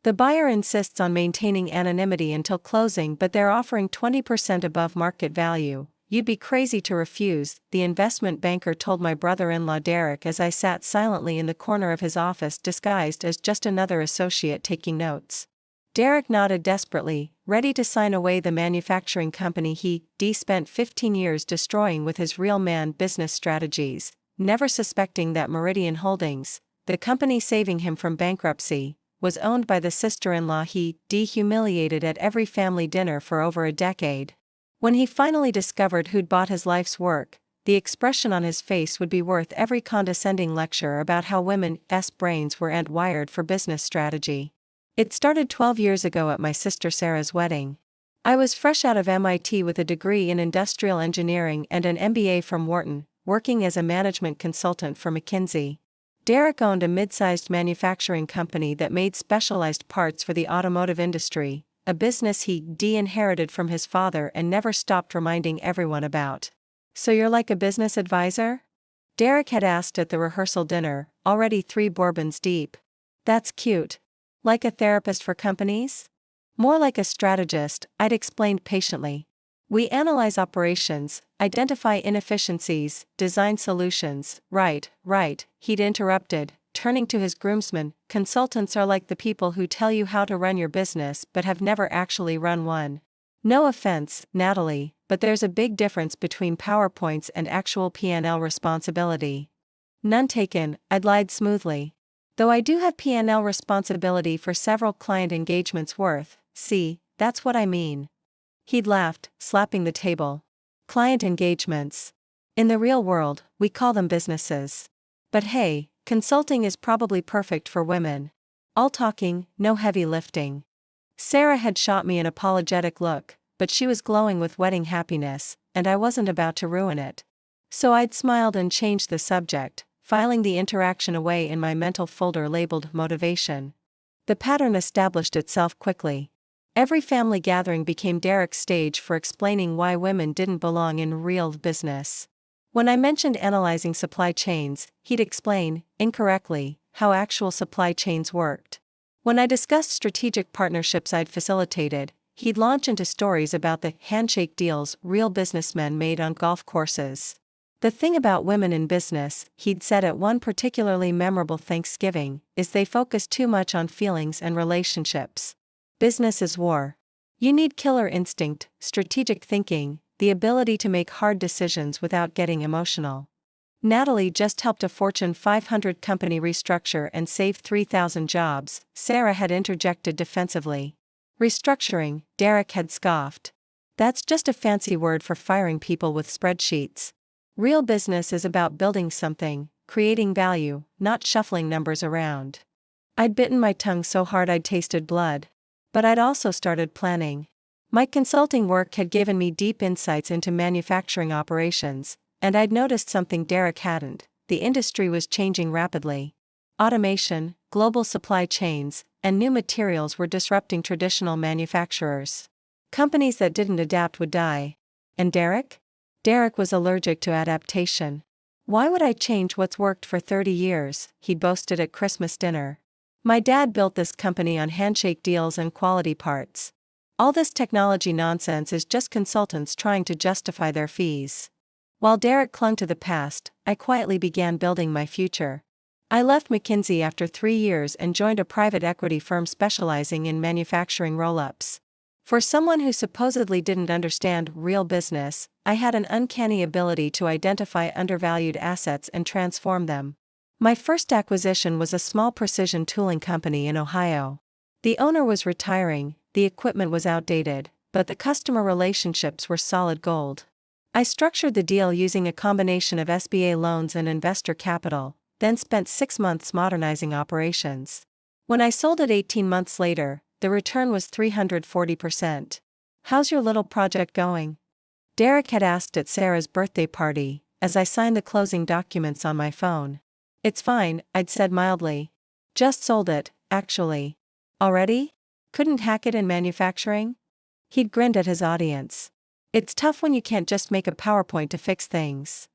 The buyer insists on maintaining anonymity until closing, but they're offering 20% above market value. You'd be crazy to refuse, the investment banker told my brother-in-law Derek as I sat silently in the corner of his office disguised as just another associate taking notes. Derek nodded desperately, ready to sign away the manufacturing company he spent 15 years destroying with his real man business strategies, never suspecting that Meridian Holdings, the company saving him from bankruptcy, was owned by the sister-in-law he humiliated at every family dinner for over a decade. When he finally discovered who'd bought his life's work, the expression on his face would be worth every condescending lecture about how women's brains were wired for business strategy. It started 12 years ago at my sister Sarah's wedding. I was fresh out of MIT with a degree in industrial engineering and an MBA from Wharton, working as a management consultant for McKinsey. Derek owned a mid-sized manufacturing company that made specialized parts for the automotive industry, a business he inherited from his father and never stopped reminding everyone about. "So you're like a business advisor?" Derek had asked at the rehearsal dinner, already 3 bourbons deep. "That's cute. Like a therapist for companies?" "More like a strategist," I'd explained patiently. "We analyze operations, identify inefficiencies, design solutions." Right, he'd interrupted, turning to his groomsmen. "Consultants are like the people who tell you how to run your business but have never actually run one. No offense, Natalie, but there's a big difference between PowerPoints and actual P&L responsibility." "None taken," I'd lied smoothly. "Though I do have P&L responsibility for several client engagements worth, see, that's what I mean." He'd laughed, slapping the table. "Client engagements. In the real world, we call them businesses. But hey, consulting is probably perfect for women. All talking, no heavy lifting." Sarah had shot me an apologetic look, but she was glowing with wedding happiness, and I wasn't about to ruin it. So I'd smiled and changed the subject, filing the interaction away in my mental folder labeled motivation. The pattern established itself quickly. Every family gathering became Derek's stage for explaining why women didn't belong in real business. When I mentioned analyzing supply chains, he'd explain, incorrectly, how actual supply chains worked. When I discussed strategic partnerships I'd facilitated, he'd launch into stories about the handshake deals real businessmen made on golf courses. "The thing about women in business," he'd said at one particularly memorable Thanksgiving, "is they focus too much on feelings and relationships. Business is war. You need killer instinct, strategic thinking, the ability to make hard decisions without getting emotional." Natalie just helped a Fortune 500 company restructure and save 3,000 jobs, Sarah had interjected defensively. "Restructuring," Derek had scoffed. "That's just a fancy word for firing people with spreadsheets. Real business is about building something, creating value, not shuffling numbers around." I'd bitten my tongue so hard I'd tasted blood. But I'd also started planning. My consulting work had given me deep insights into manufacturing operations, and I'd noticed something Derek hadn't: the industry was changing rapidly. Automation, global supply chains, and new materials were disrupting traditional manufacturers. Companies that didn't adapt would die. And Derek? Derek was allergic to adaptation. "Why would I change what's worked for 30 years, he'd boasted at Christmas dinner. "My dad built this company on handshake deals and quality parts. All this technology nonsense is just consultants trying to justify their fees." While Derek clung to the past, I quietly began building my future. I left McKinsey after 3 years and joined a private equity firm specializing in manufacturing roll-ups. For someone who supposedly didn't understand real business, I had an uncanny ability to identify undervalued assets and transform them. My first acquisition was a small precision tooling company in Ohio. The owner was retiring, the equipment was outdated, but the customer relationships were solid gold. I structured the deal using a combination of SBA loans and investor capital, then spent 6 months modernizing operations. When I sold it 18 months later, the return was 340%. "How's your little project going?" Derek had asked at Sarah's birthday party, as I signed the closing documents on my phone. "It's fine," I'd said mildly. "Just sold it, actually." "Already? Couldn't hack it in manufacturing?" He'd grinned at his audience. "It's tough when you can't just make a PowerPoint to fix things."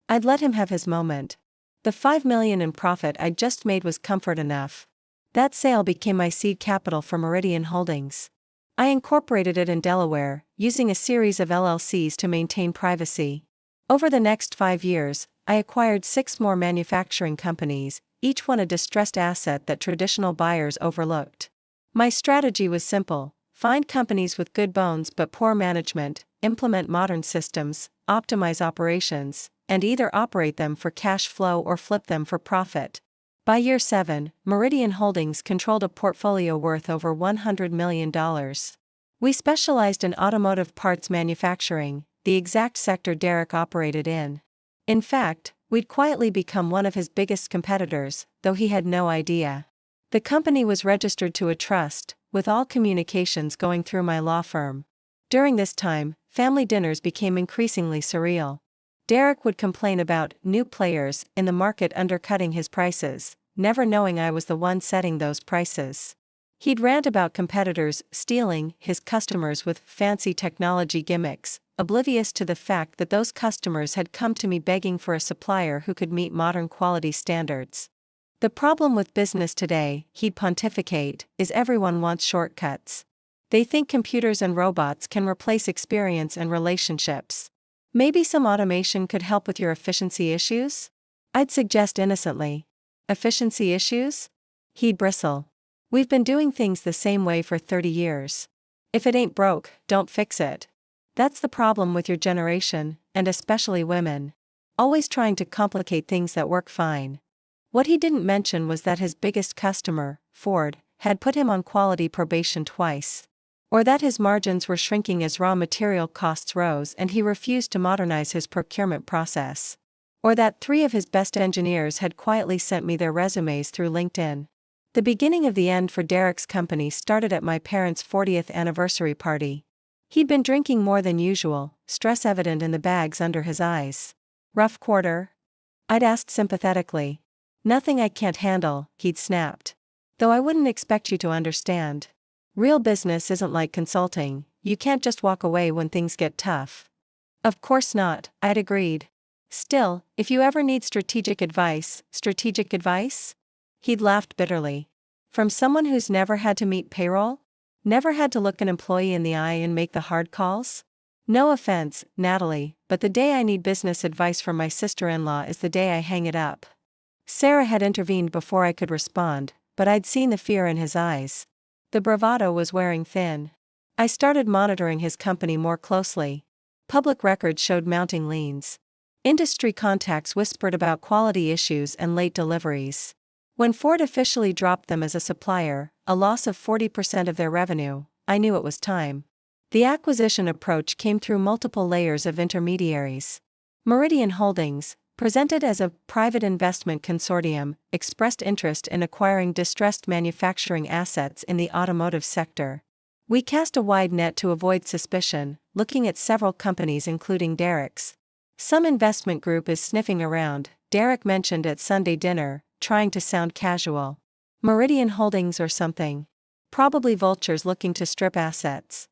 I'd let him have his moment. The $5 million in profit I'd just made was comfort enough. That sale became my seed capital for Meridian Holdings. I incorporated it in Delaware, using a series of LLCs to maintain privacy. Over the next 5 years, I acquired 6 more manufacturing companies, each one a distressed asset that traditional buyers overlooked. My strategy was simple: find companies with good bones but poor management, implement modern systems, optimize operations, and either operate them for cash flow or flip them for profit. By year 7, Meridian Holdings controlled a portfolio worth over $100 million. We specialized in automotive parts manufacturing, the exact sector Derek operated in. In fact, we'd quietly become one of his biggest competitors, though he had no idea. The company was registered to a trust, with all communications going through my law firm. During this time, family dinners became increasingly surreal. Derek would complain about new players in the market undercutting his prices, never knowing I was the one setting those prices. He'd rant about competitors stealing his customers with fancy technology gimmicks, oblivious to the fact that those customers had come to me begging for a supplier who could meet modern quality standards. The problem with business today, he'd pontificate, is everyone wants shortcuts. They think computers and robots can replace experience and relationships. Maybe some automation could help with your efficiency issues? I'd suggest innocently. Efficiency issues? He'd bristle. We've been doing things the same way for 30 years. If it ain't broke, don't fix it. That's the problem with your generation, and especially women. Always trying to complicate things that work fine. What he didn't mention was that his biggest customer, Ford, had put him on quality probation twice. Or that his margins were shrinking as raw material costs rose and he refused to modernize his procurement process. Or that 3 of his best engineers had quietly sent me their resumes through LinkedIn. The beginning of the end for Derek's company started at my parents' 40th anniversary party. He'd been drinking more than usual, stress evident in the bags under his eyes. Rough quarter? I'd asked sympathetically. Nothing I can't handle, he'd snapped. Though I wouldn't expect you to understand. Real business isn't like consulting, you can't just walk away when things get tough. Of course not, I'd agreed. Still, if you ever need strategic advice? He'd laughed bitterly. From someone who's never had to meet payroll? Never had to look an employee in the eye and make the hard calls? No offense, Natalie, but the day I need business advice from my sister-in-law is the day I hang it up. Sarah had intervened before I could respond, but I'd seen the fear in his eyes. The bravado was wearing thin. I started monitoring his company more closely. Public records showed mounting liens. Industry contacts whispered about quality issues and late deliveries. When Ford officially dropped them as a supplier, a loss of 40% of their revenue, I knew it was time. The acquisition approach came through multiple layers of intermediaries. Meridian Holdings, presented as a private investment consortium, expressed interest in acquiring distressed manufacturing assets in the automotive sector. We cast a wide net to avoid suspicion, looking at several companies including Derek's. Some investment group is sniffing around, Derek mentioned at Sunday dinner, trying to sound casual. Meridian Holdings or something. Probably vultures looking to strip assets.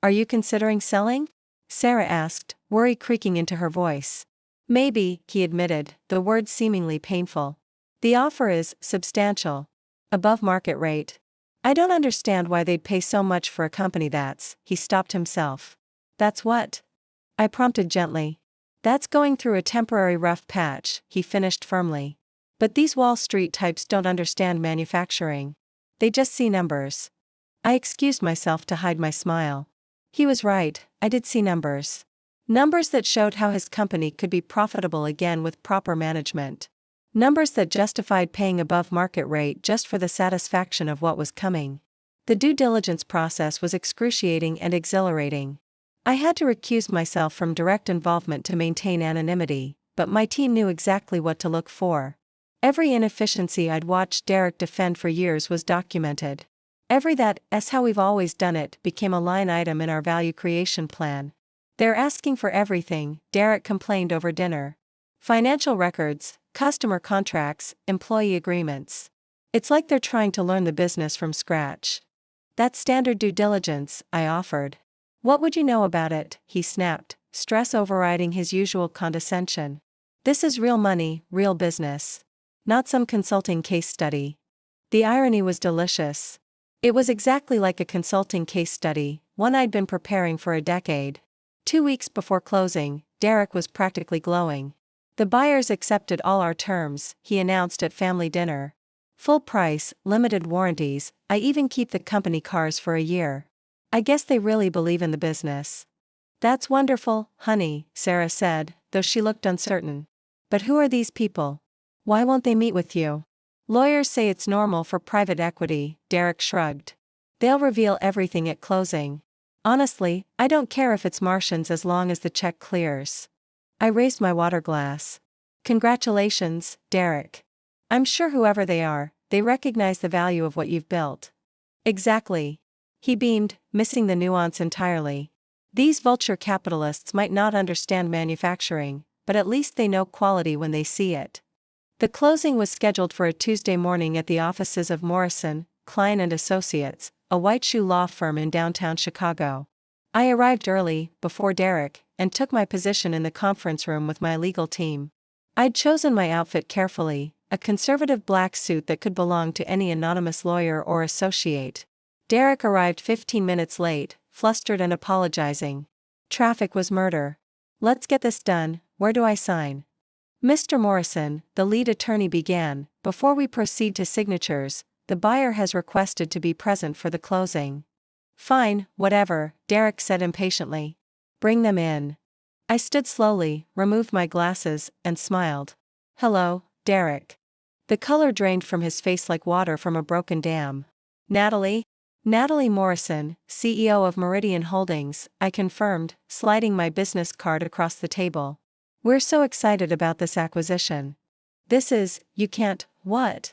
Are you considering selling? Sarah asked, worry creaking into her voice. Maybe, he admitted, the words seemingly painful. The offer is substantial. Above market rate. I don't understand why they'd pay so much for a company that's, he stopped himself. That's what? I prompted gently. That's going through a temporary rough patch, he finished firmly. But these Wall Street types don't understand manufacturing. They just see numbers. I excused myself to hide my smile. He was right, I did see numbers. Numbers that showed how his company could be profitable again with proper management. Numbers that justified paying above market rate just for the satisfaction of what was coming. The due diligence process was excruciating and exhilarating. I had to recuse myself from direct involvement to maintain anonymity, but my team knew exactly what to look for. Every inefficiency I'd watched Derek defend for years was documented. Every "that's how we've always done it" became a line item in our value creation plan. They're asking for everything, Derek complained over dinner. Financial records, customer contracts, employee agreements. It's like they're trying to learn the business from scratch. That's standard due diligence, I offered. What would you know about it? He snapped, stress overriding his usual condescension. This is real money, real business. Not some consulting case study. The irony was delicious. It was exactly like a consulting case study, one I'd been preparing for a decade. 2 weeks before closing, Derek was practically glowing. "The buyers accepted all our terms," he announced at family dinner. "Full price, limited warranties, I even keep the company cars for a year. I guess they really believe in the business." "That's wonderful, honey," Sarah said, though she looked uncertain. "But who are these people? Why won't they meet with you?" "Lawyers say it's normal for private equity," Derek shrugged. "They'll reveal everything at closing. Honestly, I don't care if it's Martians as long as the check clears." I raised my water glass. "Congratulations, Derek. I'm sure whoever they are, they recognize the value of what you've built." "Exactly." He beamed, missing the nuance entirely. "These vulture capitalists might not understand manufacturing, but at least they know quality when they see it." The closing was scheduled for a Tuesday morning at the offices of Morrison, Klein & Associates, a white shoe law firm in downtown Chicago. I arrived early, before Derek, and took my position in the conference room with my legal team. I'd chosen my outfit carefully, a conservative black suit that could belong to any anonymous lawyer or associate. Derek arrived 15 minutes late, flustered and apologizing. "Traffic was murder. Let's get this done, where do I sign?" "Mr. Morrison," the lead attorney began, "before we proceed to signatures, the buyer has requested to be present for the closing." "Fine, whatever," Derek said impatiently. "Bring them in." I stood slowly, removed my glasses, and smiled. "Hello, Derek." The color drained from his face like water from a broken dam. "Natalie?" "Natalie Morrison, CEO of Meridian Holdings," I confirmed, sliding my business card across the table. "We're so excited about this acquisition. You can't, what?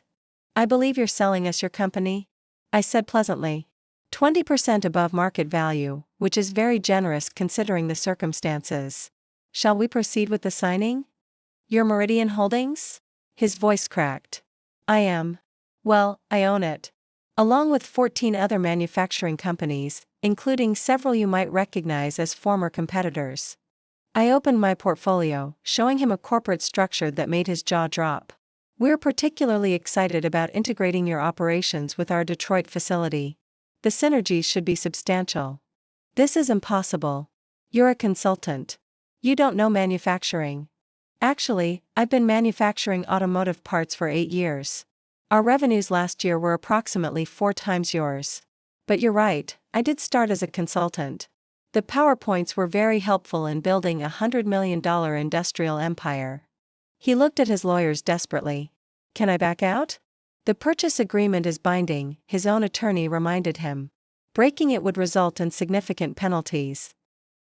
I believe you're selling us your company?" I said pleasantly. 20% above market value, which is very generous considering the circumstances. "Shall we proceed with the signing?" "You're Meridian Holdings?" His voice cracked. "I am. Well, I own it. Along with 14 other manufacturing companies, including several you might recognize as former competitors." I opened my portfolio, showing him a corporate structure that made his jaw drop. "We're particularly excited about integrating your operations with our Detroit facility. The synergies should be substantial." "This is impossible. You're a consultant. You don't know manufacturing." "Actually, I've been manufacturing automotive parts for 8 years. Our revenues last year were approximately 4 times yours. But you're right, I did start as a consultant. The PowerPoints were very helpful in building a $100 million industrial empire." He looked at his lawyers desperately. "Can I back out?" "The purchase agreement is binding," his own attorney reminded him. "Breaking it would result in significant penalties.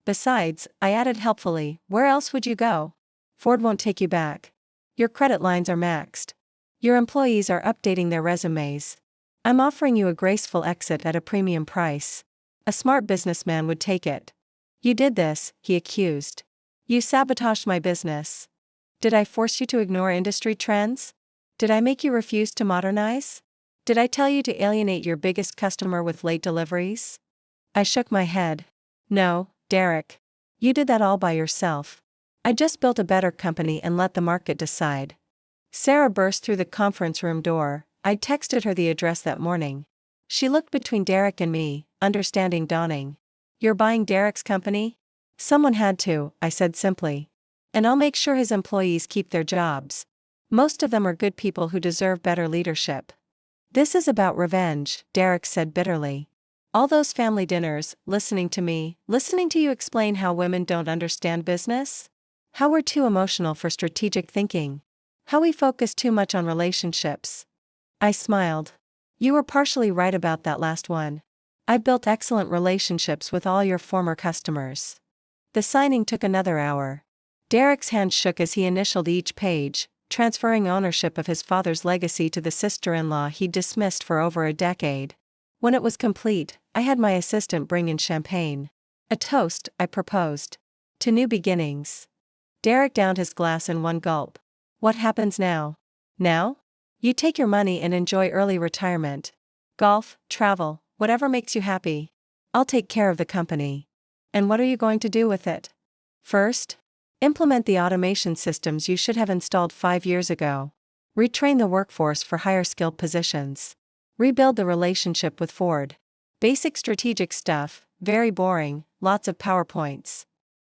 Besides," I added helpfully, "where else would you go? Ford won't take you back. Your credit lines are maxed. Your employees are updating their resumes. I'm offering you a graceful exit at a premium price. A smart businessman would take it." "You did this," he accused. "You sabotaged my business. Did I force you to ignore industry trends? Did I make you refuse to modernize? Did I tell you to alienate your biggest customer with late deliveries?" I shook my head. "No, Derek. You did that all by yourself. I just built a better company and let the market decide." Sarah burst through the conference room door. I'd texted her the address that morning. She looked between Derek and me, understanding dawning. "You're buying Derek's company?" "Someone had to," I said simply. "And I'll make sure his employees keep their jobs. Most of them are good people who deserve better leadership." "This is about revenge," Derek said bitterly. "All those family dinners, listening to you explain how women don't understand business? How we're too emotional for strategic thinking? How we focus too much on relationships?" I smiled. "You were partially right about that last one. I've built excellent relationships with all your former customers." The signing took another hour. Derek's hand shook as he initialed each page, transferring ownership of his father's legacy to the sister-in-law he'd dismissed for over a decade. When it was complete, I had my assistant bring in champagne. "A toast," I proposed. "To new beginnings." Derek downed his glass in one gulp. "What happens now?" "Now? You take your money and enjoy early retirement. Golf, travel, whatever makes you happy. I'll take care of the company." "And what are you going to do with it?" "First, implement the automation systems you should have installed 5 years ago. Retrain the workforce for higher skilled positions. Rebuild the relationship with Ford. Basic strategic stuff, very boring, lots of PowerPoints.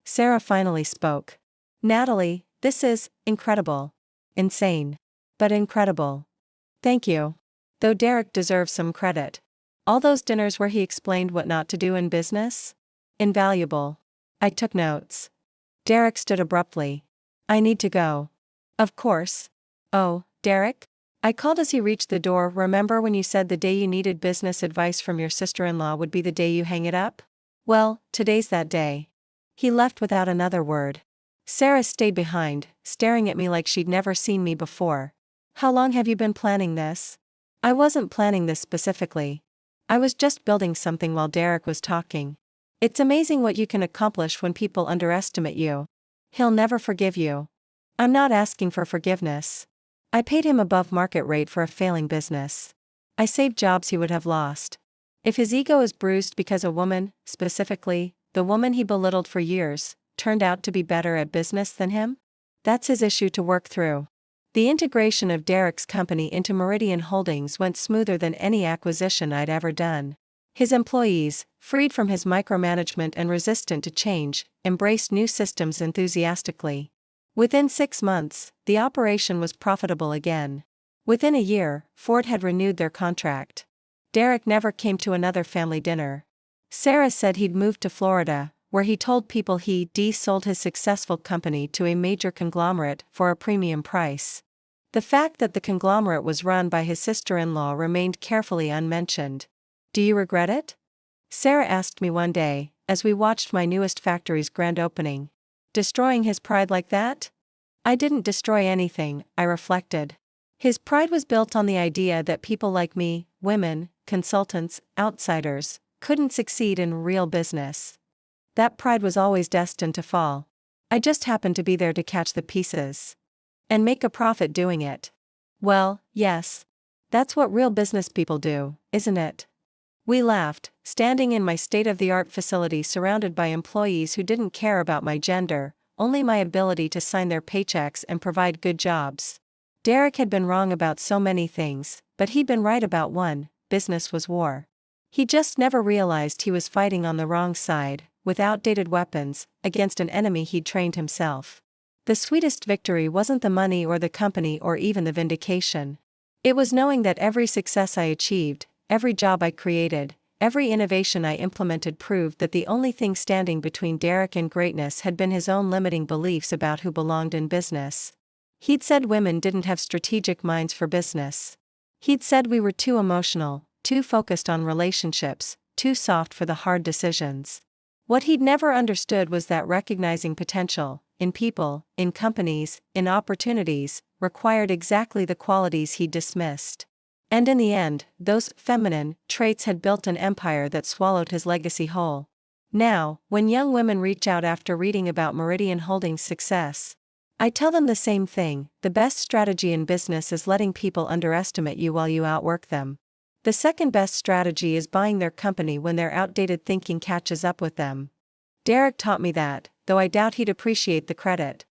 Sarah finally spoke. Natalie, this is incredible. Insane. But incredible. Thank you. Though Derek deserves some credit. All those dinners where he explained what not to do in business? Invaluable. I took notes. Derek stood abruptly. I need to go. Of course. Oh, Derek? I called as he reached the door. Remember when you said the day you needed business advice from your sister-in-law would be the day you hang it up? Well, today's that day. He left without another word. Sarah stayed behind, staring at me like she'd never seen me before. How long have you been planning this? I wasn't planning this specifically. I was just building something while Derek was talking. It's amazing what you can accomplish when people underestimate you. He'll never forgive you. I'm not asking for forgiveness. I paid him above market rate for a failing business. I saved jobs he would have lost. If his ego is bruised because a woman, specifically, the woman he belittled for years, turned out to be better at business than him, that's his issue to work through. The integration of Derek's company into Meridian Holdings went smoother than any acquisition I'd ever done. His employees, freed from his micromanagement and resistant to change, embraced new systems enthusiastically. Within 6 months, the operation was profitable again. Within a year, Ford had renewed their contract. Derek never came to another family dinner. Sarah said he'd moved to Florida, where he told people he sold his successful company to a major conglomerate for a premium price. The fact that the conglomerate was run by his sister-in-law remained carefully unmentioned. Do you regret it? Sarah asked me one day, as we watched my newest factory's grand opening. Destroying his pride like that? I didn't destroy anything, I reflected. His pride was built on the idea that people like me, women, consultants, outsiders, couldn't succeed in real business. That pride was always destined to fall. I just happened to be there to catch the pieces. And make a profit doing it. Well, yes. That's what real business people do, isn't it? We laughed, standing in my state-of-the-art facility surrounded by employees who didn't care about my gender, only my ability to sign their paychecks and provide good jobs. Derek had been wrong about so many things, but he'd been right about one: business was war. He just never realized he was fighting on the wrong side, with outdated weapons, against an enemy he'd trained himself. The sweetest victory wasn't the money or the company or even the vindication. It was knowing that every success I achieved, every job I created, every innovation I implemented proved that the only thing standing between Derek and greatness had been his own limiting beliefs about who belonged in business. He'd said women didn't have strategic minds for business. He'd said we were too emotional, too focused on relationships, too soft for the hard decisions. What he'd never understood was that recognizing potential, in people, in companies, in opportunities, required exactly the qualities he'd dismissed. And in the end, those feminine traits had built an empire that swallowed his legacy whole. Now, when young women reach out after reading about Meridian Holdings' success, I tell them the same thing: the best strategy in business is letting people underestimate you while you outwork them. The second best strategy is buying their company when their outdated thinking catches up with them. Derek taught me that, though I doubt he'd appreciate the credit.